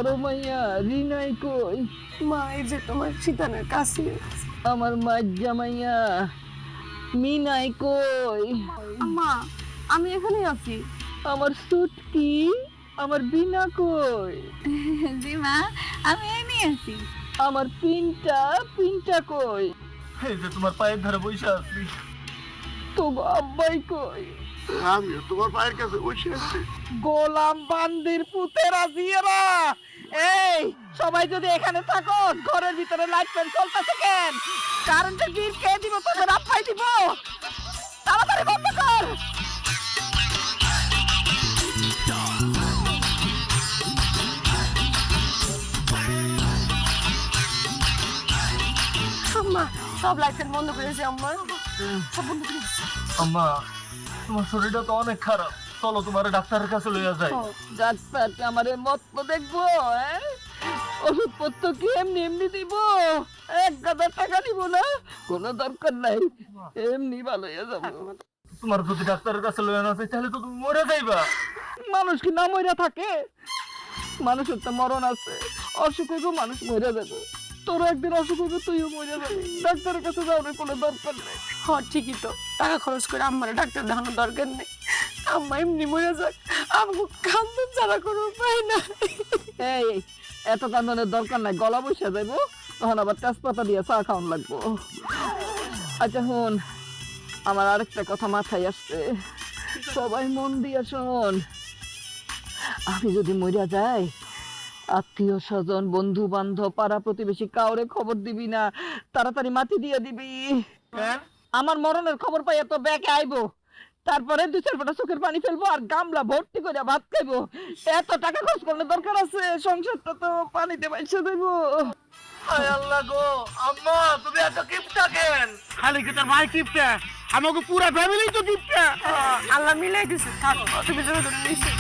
বড় মাইয়া রিনাই কই? মা এই যে তোমার সীতানের কাছে। আমার মার জামাইয়া মিনাই কই? মা আমি এখানে আছি। আমার সুটকি, আমার বিনা কই? জি মা আমি এখানে আছি। আমার পিনটা, পিনটা কই? এই যে তোমার পায়ের ধারে বসে আছি। তো আব্বাই কই? আমিও তোমার পায়ের কাছে বসে আছি। গোলাম বান্দির পুতেরা জিয়েরা, এই সবাই যদি এখানে থাকো, ঘরের ভিতরে লাইট ফ্যান চলতেছে কেন? কারেন্টের বিল কে দিব? তোদের আব্বাই দিব। তাড়াতাড়ি বন্ধ কর। আম্মা সব লাইট বন্ধ করেছি আম্মা, সব বন্ধ করেছি। আম্মা তোমার শরীরটা তো অনেক খারাপ, চলো তোমার ডাক্তারের কাছে লইয়া যাই। ডাক্তারকে আমার মত দেখবো? ওষুধপত্র কি এমনি এমনি দিব? 1000 টাকা দিব না, কোনো দরকার নাই, এমনি ভালো হয়ে যাবো। তোমার যদি ডাক্তারের কাছে লইয়া না যাই তাহলে তো তুমি মরে যাইবা। মানুষ কি না মরে থাকে? মানুষের তো মরণ আছে, অসুখ হইব মানুষ মরে যাবে। তোর একদিন অসুখ হইবে, তুইও মরে যাবি। ডাক্তারের কাছে যাওয়ার কোনো দরকার নেই। হ্যাঁ ঠিকই তো, টাকা খরচ করে আম্মার ডাক্তার দেখানোর দরকার নেই। আম্মা এমনি মরে যাক, আমাকে কান্দন ছাড়া কোনো উপায় না। এই এত কান্দনের দরকার নাই, গলা বসে যাইবো, তখন আবার তেজপাতা দিয়ে চা খাওয়ান লাগবো। আচ্ছা শোন, আমার আরেকটা কথা মাথায় আসছে, সবাই মন দিয়ে শোন। আমি যদি মরিয়া যাই, আত্মীয় স্বজন, বন্ধু বান্ধব, পাড়া প্রতিবেশী কাউরে খবর দিবি না, তাড়াতাড়ি মাটি দিয়ে দিবি। কেন? আমার মরণের খবর পাইয়া তো ব্যাকে আইবো, তারপরে 2-4 ফোঁটা চোখের পানি ফেলবো আর গামলা ভর্তি করে ভাত খাইবো। এত টাকা খরচ করলে দরকার আছে? সংসারটা তো পানিতে বাইসে দেবো। হায় আল্লাহ গো, আম্মা তুমি এত কিপটা কেন? খালি কি তোর ভাই কিপটা? আমাকে পুরা ফ্যামিলি তো কিপটা। আল্লাহ মিলাই দিছে, থাক তুমি জোরে জোরে নিশ্চয়